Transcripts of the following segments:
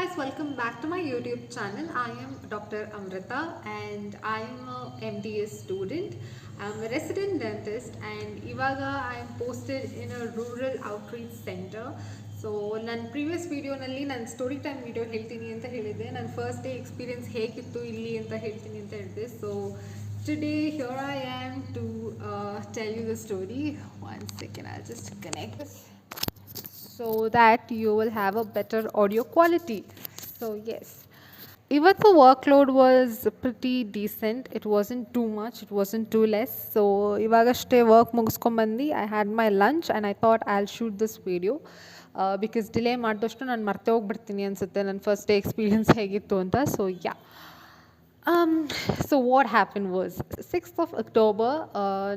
guys, welcome back to my YouTube channel. I am Dr. Amrita and I am a MDS student. I am a resident dentist and Ivaga I am posted in a rural outreach center. So ನನ್ನ previous ವಿಡಿಯೋನಲ್ಲಿ ನನ್ನ story time video ಹೇಳ್ತೀನಿ ಅಂತ ಹೇಳಿದ್ದೆ. ನನ್ನ first day experience ಹೇಗಿತ್ತು ಇಲ್ಲಿ ಅಂತ ಹೇಳ್ತೀನಿ ಅಂತ ಹೇಳಿದೆ. So today here I am to tell you the story. One second, I'll just connect this so that you will have a better audio quality. So yes, even the workload was pretty decent. It wasn't too much, it wasn't too less. So ಇವಗಷ್ಟೇ work ಮುಗಿಸ್ಕೊಂಬಂದು I had my lunch and I thought I will shoot this video because delay ಮಾಡಿದಷ್ಟು ನಾನು ಮರ್ತೇ ಹೋಗ್ಬಿಡ್ತೀನಿ ಅನಿಸುತ್ತೆ ನನ್ನ first day experience ಹೇಗಿತ್ತು ಅಂತ. So yeah, so what happen was 6th of October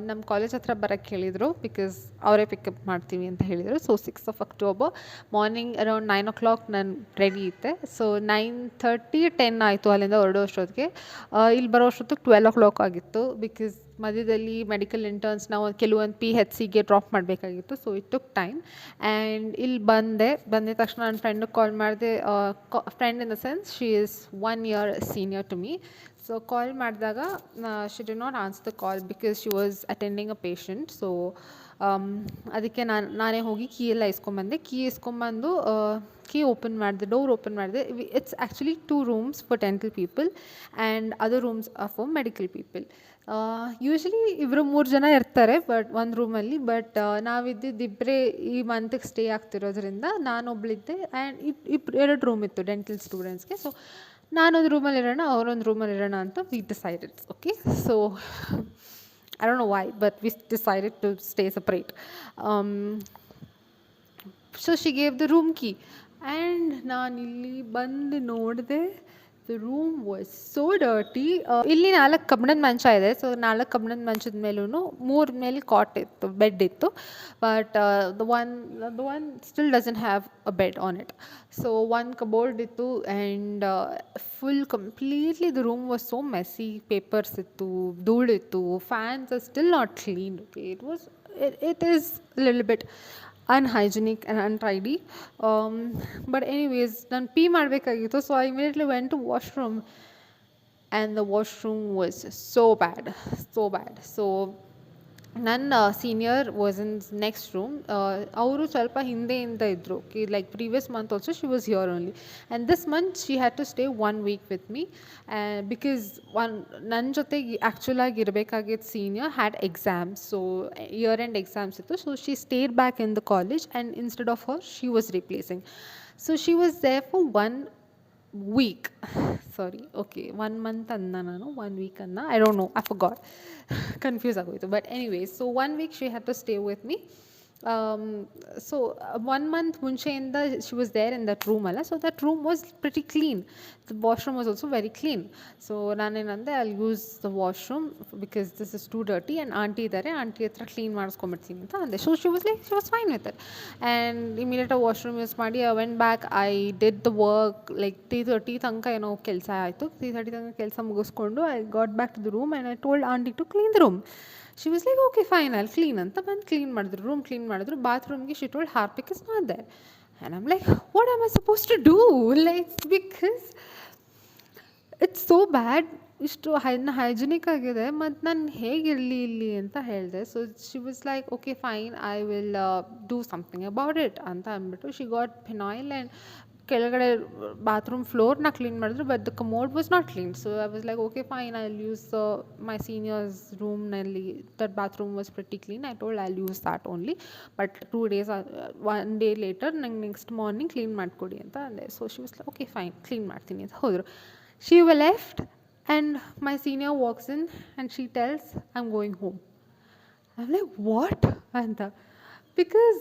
ನಮ್ಮ ಕಾಲೇಜ್ ಹತ್ರ ಬರೋಕ್ಕೆ ಹೇಳಿದರು ಬಿಕಾಸ್ ಅವರೇ ಪಿಕಪ್ ಮಾಡ್ತೀವಿ ಅಂತ ಹೇಳಿದರು. So 6th of October morning around 9 o'clock ನಾನು ರೆಡಿ ಇದ್ದೆ. ಸೊ 9:30 10 ಆಯಿತು ಅಲ್ಲಿಂದ ಹೊರಡೋ ಅಷ್ಟೊತ್ತಿಗೆ. ಇಲ್ಲಿ ಬರೋ ಅಷ್ಟೊತ್ತಿಗೆ 12 o'clock ಆಗಿತ್ತು ಬಿಕಾಸ್ ಮಧ್ಯದಲ್ಲಿ ಮೆಡಿಕಲ್ ಇಂಟರ್ನ್ಸ್ ನಾವು ಕೆಲವೊಂದು PHCಗೆ ಡ್ರಾಪ್ ಮಾಡಬೇಕಾಗಿತ್ತು. So it took time and ಇಲ್ಲಿ ಬಂದಿದ ತಕ್ಷಣ ನನ್ನ ಫ್ರೆಂಡಿಗೆ ಕಾಲ್ ಮಾಡಿದೆ. Friend in the sense she is 1 year senior to me. So call ಮಾಡಿದಾಗ she did not answer the call because she was attending a patient. So ಅದಕ್ಕೆ ನಾನೇ ಹೋಗಿ ಕೀ ಎಲ್ಲ ಇಸ್ಕೊಂಬಂದೆ. ಕೀ ಇಸ್ಕೊಂಬಂದು ಕೀ ಓಪನ್ ಮಾಡಿದೆ, ಡೋರ್ ಓಪನ್ ಮಾಡಿದೆ. It's actually 2 rooms for dental people and other rooms R for medical people. Usually 2-3 ಜನ ಇರ್ತಾರೆ ಬಟ್ ಒಂದು ರೂಮಲ್ಲಿ. ಬಟ್ ನಾವಿದ್ದಿಬ್ಬರೇ ಈ ಮಂತಿಗೆ ಸ್ಟೇ ಆಗ್ತಿರೋದ್ರಿಂದ ನಾನೊಬ್ಳಿದ್ದೆ ಆ್ಯಂಡ್ 2 ರೂಮ್ ಇತ್ತು ಡೆಂಟಲ್ ಸ್ಟೂಡೆಂಟ್ಸ್ಗೆ. ಸೊ ನಾನೊಂದು ರೂಮಲ್ಲಿ ಇರೋಣ, ಅವರೊಂದು ರೂಮಲ್ಲಿ ಇರೋಣ ಅಂತ we decided. Okay, so I don't know why, but we decided to stay separate. So she gave the room key and ನಾನು ಇಲ್ಲಿ ಬಂದು ನೋಡಿದೆ. The room was so dirty. ಇಲ್ಲಿ 4 ಕಬ್ಬಿಣದ ಮಂಚ ಇದೆ. ಸೊ 4 ಕಬ್ಬಿಣದ ಮಂಚದ ಮೇಲೂ 3 ಮೇಲೆ ಕಾಟ್ ಇತ್ತು, ಬೆಡ್ ಇತ್ತು. But the one still doesn't have a bed on it. So one cupboard ಇತ್ತು and full completely the room was so messy. Papers ಇತ್ತು, ಧೂಳಿತ್ತು, fans are still not cleaned. Okay, it is a little bit unhygienic and untidy. But anyways, ನಾನು ಪೀ ಮಾಡಬೇಕಾಗಿತ್ತು. So I immediately went to washroom and the washroom was so bad. So ನನ್ನ senior was in next room. ಅವರು ಸ್ವಲ್ಪ ಹಿಂದೆಯಿಂದ ಇದ್ದರು. Like previous month also she was here only and this month she had to stay 1 week with me because ನನ್ನ ಜೊತೆಗೆ ಆ್ಯಕ್ಚುಲಾಗಿ ಇರಬೇಕಾಗಿದ್ದ senior had exams. So year end exams ಇತ್ತು. So she stayed back in the college and instead of her she was replacing. So she was there for 1 week. Sorry, okay, 1 month anna nanu, 1 week anna, I don't know, I forgot. Confused agoytu. But anyways, so 1 week she had to stay with me. So 1 month ಮುಂಚೆಯಿಂದ she was there in that room ಅಲ್ಲ. So that room was pretty clean. The washroom was also very clean. So ನಾನೇನಂದೆ I'll use the washroom because this is too dirty and aunty ಇದ್ದಾರೆ, aunty ಹತ್ರ clean ಮಾಡಿಸ್ಕೊಂಬಿಡ್ತೀನಿ ಅಂತ ಅಂದೆ. So she was fine with it and immediate washroom use ಮಾಡಿ I went back. I did the work like 3:30 ತನಕ ಏನೋ ಕೆಲಸ ಆಯಿತು. 3:30 ತನಕ ಕೆಲಸ ಮುಗಿಸ್ಕೊಂಡು I got back to the room and I told auntie to clean the room. She was like, okay fine, I'll clean ಅಂತ ಬಂದು ಕ್ಲೀನ್ ಮಾಡಿದ್ರು, ರೂಮ್ ಕ್ಲೀನ್ ಮಾಡಿದ್ರು. ಬಾತ್ರೂಮ್ಗೆ she told Harpik is not there and I'm like, what am I supposed to do? Like, because it's so bad, ಇಷ್ಟು hygienic ಆಗಿದೆ, ಮತ್ತು ನಾನು ಹೇಗಿರಲಿ ಇಲ್ಲಿ ಅಂತ ಹೇಳಿದೆ. So she was like, okay fine, I will do something about it ಅಂತ ಅಂದ್ಬಿಟ್ಟು ಶಿ ಗಾಟ್ ಫಿನಾಯ್ಲ್ ಆ್ಯಂಡ್ ಕೆಳಗಡೆ ಬಾತ್ರೂಮ್ ಫ್ಲೋರ್ನ ಕ್ಲೀನ್ ಮಾಡಿದ್ರು. But the commode was not clean. So I was like, okay fine, I will use my seniors ರೂಮ್ನಲ್ಲಿ that bathroom was pretty clean. I told I will use that only. But 2 days 1 day litre ನಂಗೆ next morning clean ಮಾಡಿಕೊಡಿ ಅಂತ ಅಂದೆ. So she was like, okay fine, clean ಮಾಡ್ತೀನಿ ಅಂತ ಹೋದರು. She will left and my senior walks in and she tells, I'm going home. I'm like, what? Anta, because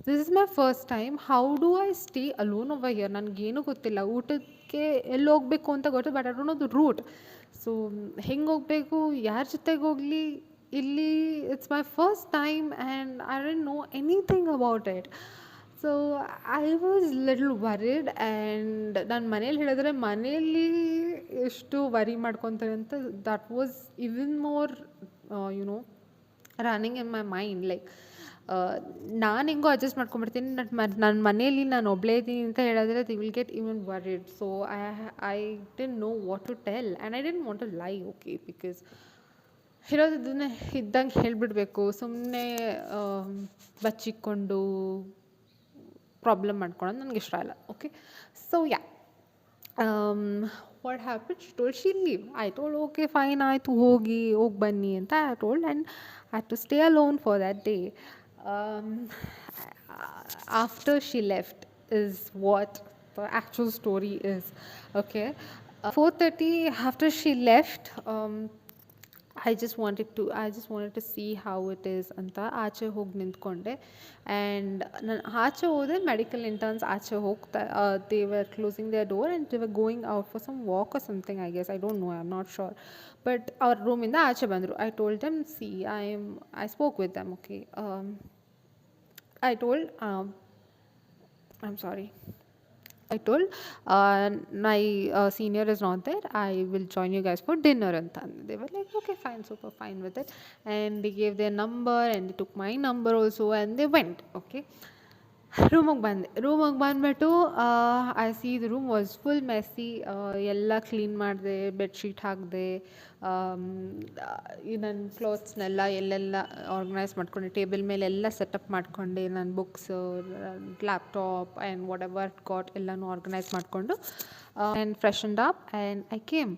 this is my first time. How do I stay alone over here? ನನಗೇನು ಗೊತ್ತಿಲ್ಲ, ಊಟಕ್ಕೆ ಎಲ್ಲಿ ಹೋಗಬೇಕು ಅಂತ ಗೊತ್ತು, but I don't know the route. So ಹೆಂಗೆ ಹೋಗಬೇಕು, ಯಾರ ಜೊತೆಗೆ ಹೋಗಲಿ, ಇಲ್ಲಿ it's my first time and I don't know anything about it. So I was little worried and ನಾನು ಮನೇಲಿ ಹೇಳಿದ್ರೆ ಮನೆಯಲ್ಲಿ ಎಷ್ಟು ವರಿ ಮಾಡ್ಕೊತಾರೆ ಅಂತ that was even more running in my mind. Like ನಾನು ಹೆಂಗೋ ಅಡ್ಜಸ್ಟ್ ಮಾಡ್ಕೊಂಬಿಡ್ತೀನಿ. ನನ್ನ ಮನೇಲಿ ನಾನು ಒಬ್ಬಳೇ ಇದ್ದೀನಿ ಅಂತ ಹೇಳಿದ್ರೆ they will get even worried. So I didn't know what to tell and I didn't want to lie, okay, because ಇರೋದನ್ನೇ ಇದ್ದಂಗೆ ಹೇಳಿಬಿಡ್ಬೇಕು. ಸುಮ್ಮನೆ ಬಚ್ಚಿಕ್ಕೊಂಡು ಪ್ರಾಬ್ಲಮ್ ಮಾಡ್ಕೊಳ್ಳೋದು ನನಗೆ ಇಷ್ಟ ಇಲ್ಲ. Okay, so yeah, what happened? She told she'll leave. I told okay fine, ಆಯಿತು ಹೋಗಿ ಬನ್ನಿ ಅಂತ I told, and I had to stay alone for that day. um, After she left is what the actual story is. Okay, 4:30 after she left, I just wanted to see how it is ಅಂತ ಆಚೆ ಹೋಗಿ ನಿಂತ್ಕೊಂಡೆ. And ನಾನು ಆಚೆ ಹೋದೆ, medical interns ಆಚೆ ಹೋಗ್ತಾ, they were closing their door and they were going out for some walk or something, I guess, I don't know, I am not sure. But ಅವ್ರ ರೂಮಿಂದ ಆಚೆ ಬಂದರು. I told them, see I spoke with them, okay, I told, I'm sorry. I told my senior is not there. I will join you guys for dinner. And they were like, okay, fine, super fine with it. And they gave their number and they took my number also and they went. Okay. ರೂಮಿಗೆ ಬಂದುಬಿಟ್ಟು I see the room was full messy. ಎಲ್ಲ clean ಮಾಡಿದೆ, bedsheet ಹಾಕಿದೆ, ನನ್ನ ಕ್ಲಾತ್ಸ್ನೆಲ್ಲ ಎಲ್ಲೆಲ್ಲ organise ಮಾಡ್ಕೊಂಡೆ, table ಮೇಲೆ ಎಲ್ಲ ಸೆಟಪ್ ಮಾಡ್ಕೊಂಡೆ, ನನ್ನ books, laptop and whatever got ಎಲ್ಲನೂ ಆರ್ಗನೈಸ್ ಮಾಡಿಕೊಂಡು and freshened up and I came.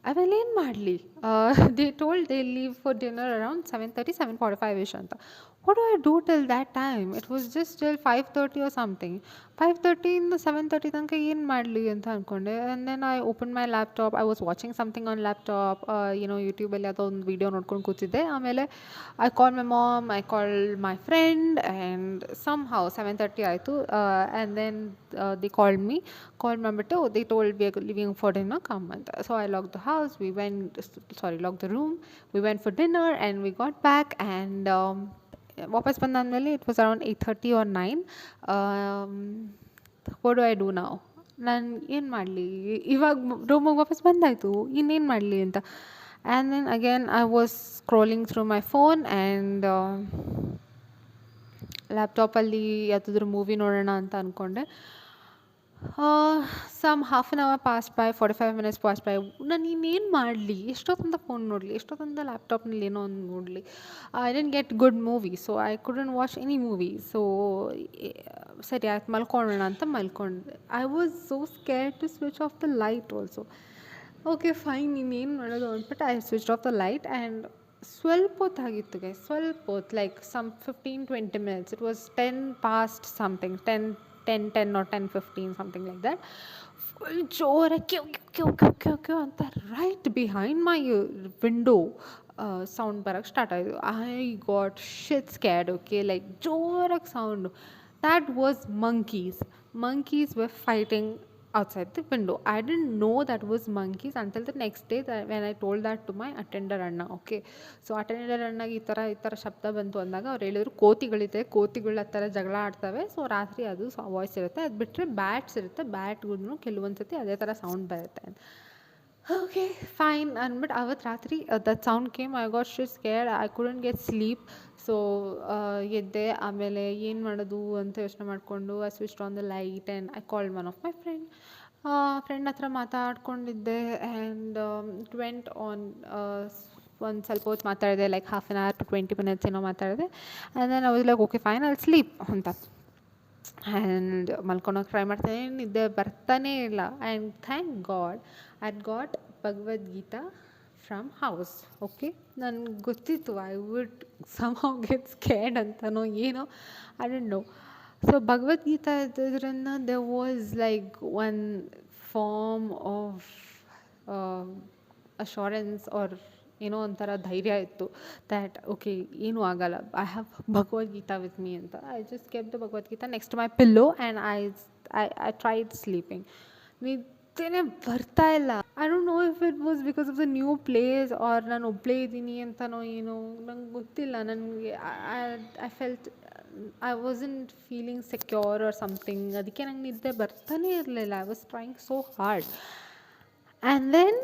ಆಮೇಲೆ ಏನು ಮಾಡಲಿ, they told they leave for dinner around 7:30, 7:45 ಅಂತ. What do I do till that time? It was just till 5:30 or something. 5:30 ಇಂದ 7:30 ತನಕ ಏನು ಮಾಡಲಿ ಅಂತ ಅಂದ್ಕೊಂಡೆ. And then I open my laptop. I was watching something on laptop, ಯೂಟ್ಯೂಬಲ್ಲಿ ಯಾವುದೋ ಒಂದು ವೀಡಿಯೋ ನೋಡ್ಕೊಂಡು ಕೂತಿದ್ದೆ. ಆಮೇಲೆ I call my mom, I call my friend, and somehow 7:30 ಆಯಿತು. And then they called me. Call ಮಾಡಿಬಿಟ್ಟು they told we are leaving for dinner, come ಅಂತ. So I lock the house, lock the room, we went for dinner and we got back. And ವಾಪಸ್ ಬಂದಾದಮೇಲೆ it was around 8:30 or 9. What do I do now? ನಾನು ಏನು ಮಾಡಲಿ, ಇವಾಗ ರೂಮಿಗೆ ವಾಪಸ್ ಬಂದಾಯಿತು, ಇನ್ನೇನು ಮಾಡಲಿ ಅಂತ. And then again I was scrolling through my phone and ಲ್ಯಾಪ್ಟಾಪಲ್ಲಿ ಯಾವುದಾದ್ರೂ ಮೂವಿ ನೋಡೋಣ ಅಂತ ಅಂದ್ಕೊಂಡೆ. Some half an hour pass by, 45 minutes pass by. ನಾನು ಇನ್ನೇನು ಮಾಡಲಿ, ಎಷ್ಟೊತ್ತಂತ ಫೋನ್ ನೋಡಲಿ, ಎಷ್ಟೊತ್ತಂತ ಲ್ಯಾಪ್ಟಾಪ್ನಲ್ಲಿ ಏನೋ ಒಂದು ನೋಡಲಿ. I didn't get good movie, so I couldn't watch any movie. So ಸರಿ ಆಯ್ತು, ಮಲ್ಕೊಳ್ಳೋಣ ಅಂತ ಮಲ್ಕೊಂಡೆ. I was so scared to switch off the light also. Okay fine, ಇನ್ನೇನು ಮಾಡೋದು ಅಂದ್ಬಿಟ್ಟು I switch off the light. And ಸ್ವಲ್ಪ ಹೊತ್ತಾಗಿತ್ತು ಗೈ, ಸ್ವಲ್ಪ ಹೊತ್ತು, ಲೈಕ್ ಸಮ್ 15-20 minutes. ಇಟ್ ವಾಸ್ 10 past something, 10 or 10:15, something like that. Full ಜೋರಾಗಿ ಕ್ಯೂ ಕ್ಯೂ ಕ್ಯೂ ಕ್ಯೂ ಕ್ಯೂ ಅಂತ right behind my window sound ಬರೋಕ್ಕೆ ಸ್ಟಾರ್ಟ್ ಆಯಿತು. I got shit scared, okay, like ಜೋರಾಗಿ sound. That was monkeys were fighting outside the window. I didn't know that was monkeys until the next day when I told that to my attender ಅಣ್ಣ. Okay, so attender ಅಣ್ಣಗೆ ಈ ಥರ ಶಬ್ದ ಬಂತು ಅಂದಾಗ ಅವ್ರು ಹೇಳಿದ್ರು ಕೋತಿಗಳಿದೆ, ಕೋತಿಗಳು ಆ ಥರ ಜಗಳ ಆಡ್ತವೆ, ಸೊ ರಾತ್ರಿ ಅದು ವಾಯ್ಸ್ ಇರುತ್ತೆ. ಅದು ಬಿಟ್ಟರೆ ಬ್ಯಾಟ್ಸ್ ಇರುತ್ತೆ, ಬ್ಯಾಟ್ಗೂ ಕೆಲವೊಂದು ಸತಿ ಅದೇ ಥರ ಸೌಂಡ್ ಬರುತ್ತೆ. ಓಕೆ ಫೈನ್ ಅಂದ್ಬಿಟ್ಟು ಅವತ್ತು ರಾತ್ರಿ that sound came. I got shit scared, I couldn't get sleep. So ಎದ್ದೆ. ಆಮೇಲೆ ಏನು ಮಾಡೋದು ಅಂತ ಯೋಚನೆ ಮಾಡಿಕೊಂಡು I switched on the light and I called one of my friend ಹತ್ರ ಮಾತಾಡ್ಕೊಂಡಿದ್ದೆ. ಆ್ಯಂಡ್ ಇಟ್ ವೆಂಟ್ ಆನ್, ಒಂದು ಸ್ವಲ್ಪ ಹೊತ್ತು ಮಾತಾಡಿದೆ, like half an hour to 20 minutes ಏನೋ ಮಾತಾಡಿದೆ. And then I was like okay fine, I will sleep ಅಂತ. And ಮಲ್ಕೊಳೋಕೆ ಟ್ರೈ ಮಾಡ್ತಾನೆ, ನಿದ್ದೆ ಬರ್ತಾನೇ ಇಲ್ಲ. And thank God I got Bhagavad Gita from house. Okay, ನನಗೆ ಗೊತ್ತಿತ್ತು I would somehow get scared ಅಂತನೋ ಏನೋ, I don't know. So Bhagavad Gita ಇದ್ದಿದ್ದರಿಂದ there was like one form of assurance or ಏನೋ ಒಂಥರ ಧೈರ್ಯ ಇತ್ತು ದ್ಯಾಟ್ ಓಕೆ ಏನೂ ಆಗಲ್ಲ, I have Bhagavad Gita with me ಅಂತ. I just kept the Bhagavad Gita next my pillow and I tried sleeping. ನಿದ್ದೆನೇ ಬರ್ತಾ ಇಲ್ಲ. I don't know if it was because of the new place or ನಾನು ಒಬ್ಬಳೇ ಇದ್ದೀನಿ ಅಂತನೋ ಏನೋ, ನಂಗೆ ಗೊತ್ತಿಲ್ಲ. ನನಗೆ I felt I wasn't feeling secure or something. ಅದಕ್ಕೆ ನಂಗೆ ನಿದ್ದೆ ಬರ್ತಾನೆ ಇರಲಿಲ್ಲ. I was trying so hard. And then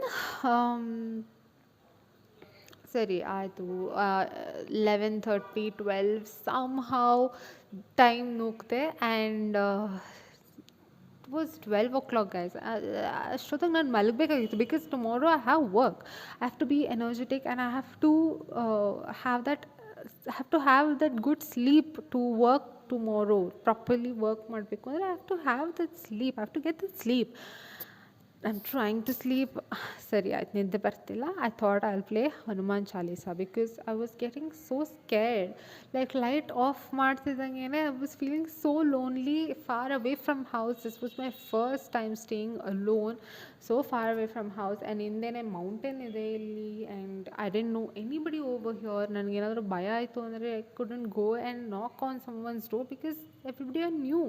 ಸರಿ ಆಯಿತು. 11:30 12 ಸಮ್‌ಹೌ ಟೈಮ್ ನೂಕ್ತೆ and it was 12 o'clock guys. ಅಷ್ಟೊತ್ತಿಗೆ ನಾನು ಮಲಗಬೇಕಾಗಿತ್ತು because tomorrow I have work. I have to be energetic and I have to have that good sleep to work tomorrow. Properly work ಮಾಡಬೇಕು ಅಂದರೆ I have to have that sleep. I have to get that sleep. I'm trying to sleep. Sorry, I ನಿದ್ದೆ ಬರ್ತಿಲ್ಲ. I thought I'll play Hanuman Chalisa because I was getting so scared. Like light off ಮಾಡ್ತಿದ್ದಂಗೆನೆ I was feeling so lonely, far away from house. This was my first time staying alone, so far away from house. And ಹಿಂದೆನೆ mountain ಇದೆ ಇಲ್ಲಿ and I didn't know anybody over here. ನನಗೇನಾದರೂ ಭಯ ಆಯಿತು ಅಂದರೆ I couldn't go and knock on someone's door because everybody I knew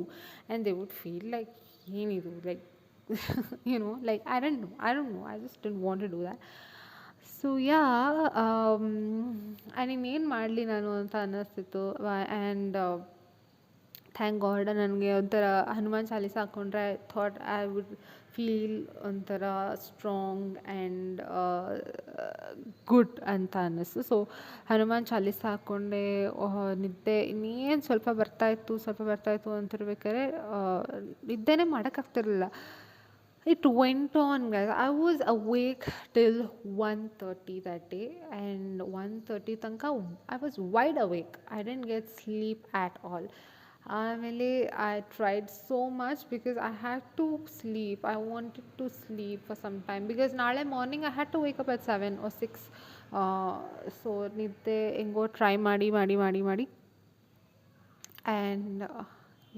and they would feel like ಏನಿದು like like I don't know, I just didn't want to do that. So yeah, ಇನ್ನೇನು ಮಾಡಲಿ ನಾನು ಅಂತ ಅನ್ನಿಸ್ತಿತ್ತು. And thank god ನನಗೆ ಒಂಥರ ಹನುಮಾನ್ ಚಾಲೀಸ ಹಾಕ್ಕೊಂಡ್ರೆ I thought I would feel ಒಂಥರ ಸ್ಟ್ರಾಂಗ್ ಆ್ಯಂಡ್ ಗುಡ್ ಅಂತ ಅನ್ನಿಸ್ತು. ಸೊ ಹನುಮಾನ್ ಚಾಲೀಸ ಹಾಕ್ಕೊಂಡೆ. ನಿದ್ದೆ ಇನ್ನೇನು ಸ್ವಲ್ಪ ಬರ್ತಾಯಿತ್ತು ಅಂತಿರ್ಬೇಕಾದ್ರೆ ನಿದ್ದೆನೇ ಮಾಡೋಕ್ಕಾಗ್ತಿರ್ಲಿಲ್ಲ. It went on, guys. I was awake till 1:30 that day, and 1:30 ತನಕ I was wide awake. I didn't get sleep at all. ಆಮೇಲೆ I tried so much because I had to sleep. I wanted to sleep for some time because ನಾಳೆ morning I had to wake up at 7 or 6. So ನಿದ್ದೆ ಹೆಂಗೋ try ಮಾಡಿ and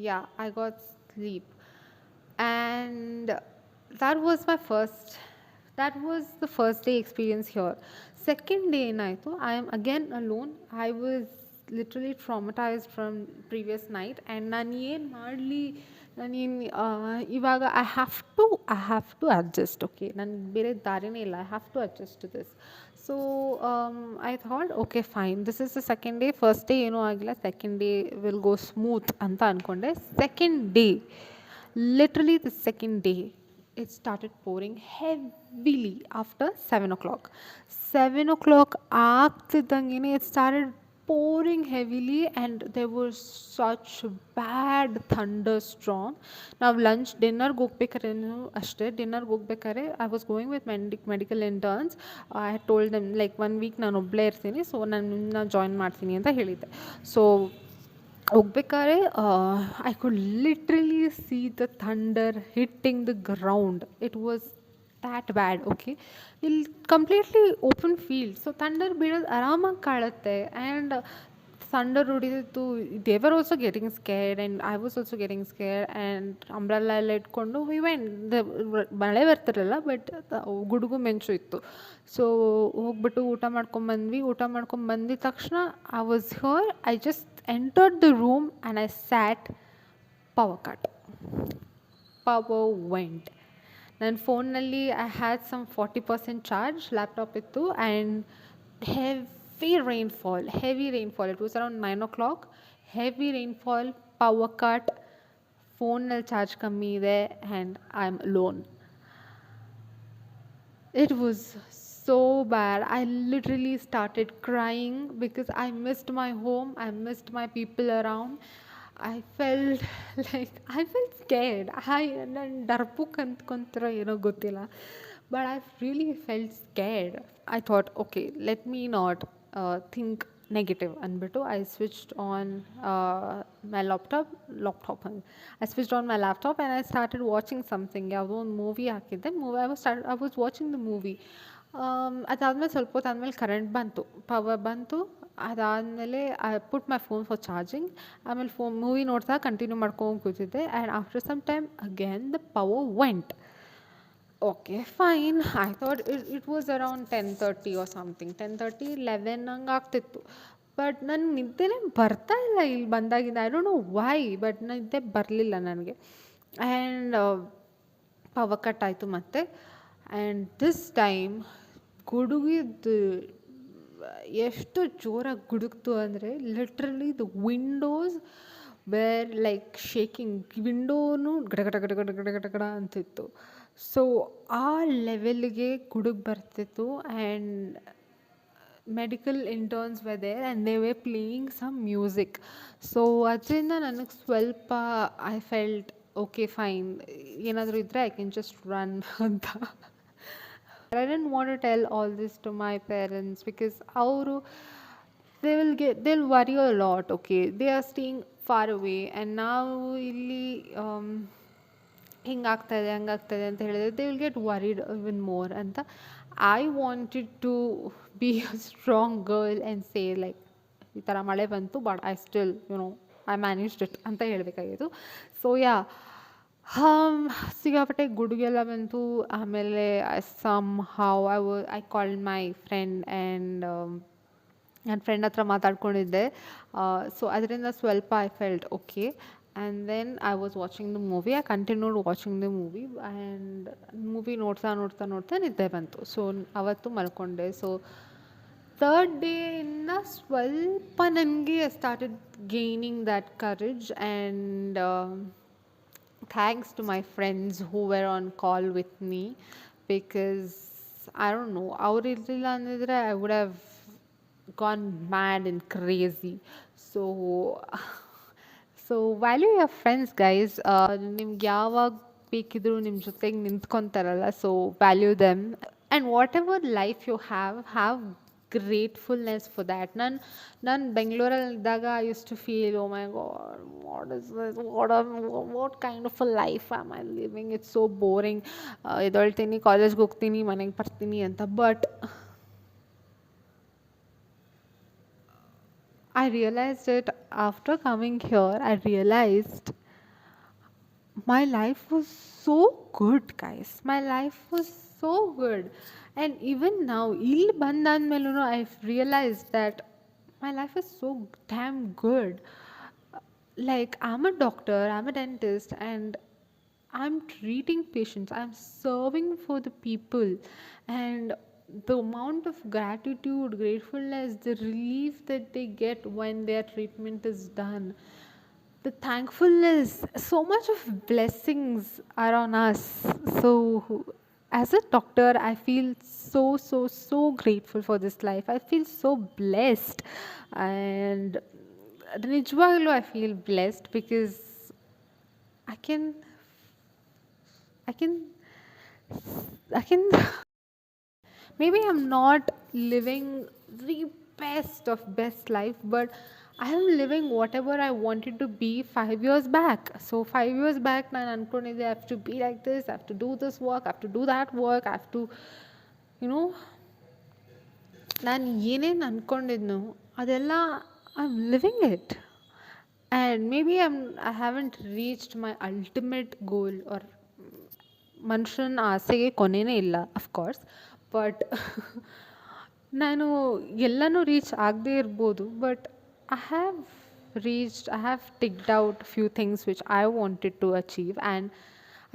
yeah, I got sleep. And that was the first day experience here. Second day ಏನಾಯಿತು, I am again alone. I was literally traumatized from previous night and ನಾನು ಏನು ಮಾಡಲಿ, ಇವಾಗ I have to adjust. Okay, ನನಗೆ ಬೇರೆ ದಾರಿನೇ ಇಲ್ಲ. I have to adjust to this. So I thought okay fine, this is the second day. First day ಏನೂ ಆಗಿಲ್ಲ, second day will go smooth ಅಂತ ಅಂದ್ಕೊಂಡೆ. Second day, literally the second day, it started pouring heavily after 7 o'clock. 7 o'clock ಆಗ್ತಿದ್ದಂಗೆ it started pouring heavily and there was such bad thunderstorm. ನಾವು ಡಿನ್ನರ್ಗೆ ಹೋಗ್ಬೇಕಾದ್ರೆ ಅಷ್ಟೇ, ಡಿನ್ನರ್ಗೆ ಹೋಗ್ಬೇಕಾದ್ರೆ I was going with medical interns. I had told them like 1 week ನಾನು ಒಬ್ಬಳೇ ಇರ್ತೀನಿ, so ನಾನು join ಮಾಡ್ತೀನಿ ಅಂತ ಹೇಳಿದ್ದೆ. ಸೊ ಹೋಗ್ಬೇಕಾದ್ರೆ I could literally see the thunder hitting the ground. It was that bad. Okay, ಇಲ್ಲಿ completely open field, so thunder ಬೀಳೋದು ಆರಾಮಾಗಿ ಕಾಣುತ್ತೆ. ಆ್ಯಂಡ್ ಥಂಡರ್ ಹೊಡಿದಿತ್ತು. They were also getting scared and I was also getting scared. And umbrella ಎಲ್ಲ ಇಟ್ಕೊಂಡು we went. ಮಳೆ ಬರ್ತಿರಲಿಲ್ಲ, but ಗುಡುಗು ಮೆಂಚು ಇತ್ತು. ಸೊ ಹೋಗ್ಬಿಟ್ಟು ಊಟ ಮಾಡ್ಕೊಂಬಂದಿದ ತಕ್ಷಣ I was here. I just entered the room and I sat. Power cut. Power went. ನನ್ನ ಫೋನ್ನಲ್ಲಿ I had some 40% charge, laptop ಇತ್ತು. And heavy rainfall. It was around 9 o'clock. Heavy rainfall, power cut, ಫೋನ್ನಲ್ಲಿ charge ಕಮ್ಮಿ ಇದೆ and I am alone. It was so bad. I literally started crying because I missed my home. I missed my people around. I felt scared. ನಾನು ಡರ್ಪುಕ್ ಅಂದ್ಕೊಂತಿರೋ ಏನೋ ಗೊತ್ತಿಲ್ಲ, but I really felt scared. I thought, okay, let me not think negative ಅಂದ್ಬಿಟ್ಟು I switched on my laptop. I switched on my laptop and I started watching something. ಯಾವುದೋ ಒಂದು movie ಹಾಕಿದ್ದೆ. I was watching the movie. ಅದಾದಮೇಲೆ ಸ್ವಲ್ಪ ಹೊತ್ತು ಆದಮೇಲೆ current ಬಂತು, power ಬಂತು. ಅದಾದಮೇಲೆ I put my phone for charging. ಆಮೇಲೆ ಮೂವಿ ನೋಡ್ತಾ ಕಂಟಿನ್ಯೂ ಮಾಡ್ಕೊಂಡು ಕೂತಿದ್ದೆ. And after some time again the power went. Okay fine, I thought it was around 10:30 or something. 10:30 11 ಹಂಗೆ ಆಗ್ತಿತ್ತು. ಬಟ್ ನನ್ನ ನಿದ್ದೆನೇ ಬರ್ತಾ ಇಲ್ಲ ಇಲ್ಲಿ ಬಂದಾಗಿಂದ. I don't know why, but ನಿದ್ದೆ ಬರಲಿಲ್ಲ ನನಗೆ. ಆ್ಯಂಡ್ ಪವರ್ ಕಟ್ ಆಯಿತು ಮತ್ತೆ. ಆ್ಯಂಡ್ ದಿಸ್ ಟೈಮ್ ಗುಡುಗಿದ್ದು ಎಷ್ಟು ಜೋರಾಗಿ ಗುಡುಗ್ತು ಅಂದರೆ literally the windows were like shaking. ವಿಂಡೋನು ಗಡ ಅಂತಿತ್ತು. ಸೊ ಆ ಲೆವೆಲ್ಗೆ ಗುಡುಗು ಬರ್ತಿತ್ತು. And medical interns were there and they were playing some music. So ಅದರಿಂದ ನನಗೆ ಸ್ವಲ್ಪ ಐ ಫೆಲ್ಟ್ ಓಕೆ ಫೈನ್, ಏನಾದರೂ ಇದ್ದರೆ ಐ ಕ್ಯಾನ್ ಜಸ್ಟ್ ರನ್ ಅಂತ. I didn't want to tell all this to my parents because ಅವರು they'll worry a lot. Okay, they are staying far away and ನಾವು ಇಲ್ಲಿ ಹಿಂಗಾಗ್ತಾಯಿದೆ ಹಂಗಾಗ್ತಾಯಿದೆ ಅಂತ ಹೇಳಿದ್ರೆ they will get worried even more ಅಂತ. I wanted to be a strong girl and say like ಈ ಥರ ಮಳೆ ಬಂತು but I still I managed it ಅಂತ ಹೇಳಬೇಕಾಗಿತ್ತು. ಸೊ ಯಾ, ಸಿಕ್ಕಾಪಟ್ಟೆ ಗುಡುಗೆಲ್ಲ ಬಂತು. ಆಮೇಲೆ somehow I called my friend and ನನ್ನ ಫ್ರೆಂಡ್ ಹತ್ರ ಮಾತಾಡ್ಕೊಂಡಿದ್ದೆ. ಸೊ ಅದರಿಂದ ಸ್ವಲ್ಪ I felt okay. And then I was watching the movie. I continued watching the movie and movie ನೋಡ್ತಾ ನೋಡ್ತಾ ನೋಡ್ತಾ ನಿದ್ದೆ ಬಂತು. ಸೊ ಅವತ್ತು ಮಲ್ಕೊಂಡೆ. ಸೊ ಥರ್ಡ್ ಡೇಯಿಂದ ಸ್ವಲ್ಪ ನನಗೆ I started gaining that courage and thanks to my friends who were on call with me because I don't know, ಅವ್ರು ಇರಲಿಲ್ಲ ಅಂದಿದ್ರೆ I would have gone mad and crazy. So value your friends, guys. ನಿಮ್ಗೆ ಯಾವಾಗ ಬೇಕಿದ್ರು ನಿಮ್ಮ ಜೊತೆಗೆ ನಿಂತ್ಕೊತಾರಲ್ಲ, so value them and whatever life you have gratefulness for that. ನಾನು ಬೆಂಗಳೂರಲ್ಲಿದ್ದಾಗ I use to feel oh my God what is this, what kind of a life am I living, it's so boring. ಎದ್ದೇಳ್ತೀನಿ, ಕಾಲೇಜ್ಗೆ ಹೋಗ್ತೀನಿ, ಮನೆಗೆ ಬರ್ತೀನಿ ಅಂತ. But I realized it after coming here. I realized my life was so good, guys. My life was so good. And even now, ಇಲ್ಲಿ ಬಂದಾದ್ಮೇಲೂ I've realized that my life is so damn good. Like, I'm a doctor, I'm a dentist, and I'm treating patients, I'm serving for the people. And the amount of gratitude, gratefulness, the relief that they get when their treatment is done, the thankfulness, so much of blessings are on us. So as a doctor, I feel so grateful for this life. I feel so blessed, and nijwaglu I feel blessed because I can maybe I'm not living the best of best life, but I am living whatever I wanted to be 5 years back. So 5 years back ನಾನು ಅನ್ಕೊಂಡಿದ್ದೆ I have to be like this, I have to do this work, I have to do that work, I have to ನಾನು ಏನೇನು ಅಂದ್ಕೊಂಡಿದ್ನೋ ಅದೆಲ್ಲ I am living it. And maybe I haven't reached my ultimate goal or ಮನುಷ್ಯನ ಆಸೆಗೆ ಕೊನೆಯೇ ಇಲ್ಲ of course. But ನಾನು ಎಲ್ಲನೂ reach ಆಗದೇ ಇರ್ಬೋದು, but I have ticked out few things which I wanted to achieve and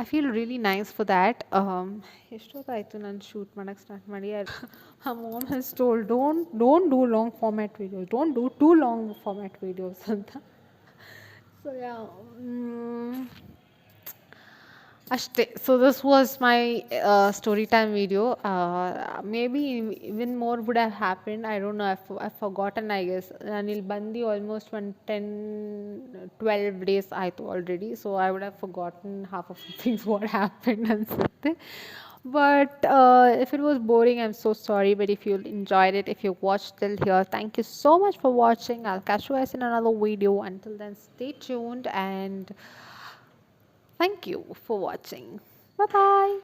I feel really nice for that. ಎಷ್ಟೊತ್ತಾಯಿತು ನಾನು shoot ಮಾಡೋಕ್ಕೆ ಸ್ಟಾರ್ಟ್ ಮಾಡಿ. My mom has told don't do long format videos, don't do too long format videos ಅಂತ. So yeah, ಅಷ್ಟೇ. So this was my story time video. Maybe even more would have happened. I don't know. I've forgotten, I guess. ನಾನು ಇಲ್ಲಿ ಬಂದು almost 10-12 days ಆಯಿತು already. So I would have forgotten half of the things what happened ಅನ್ಸುತ್ತೆ. But if it was boring, I'm so sorry. But if you enjoyed it, if you watched till here, thank you so much for watching. I'll catch you guys in another video. Until then, stay tuned and thank you for watching. Bye bye.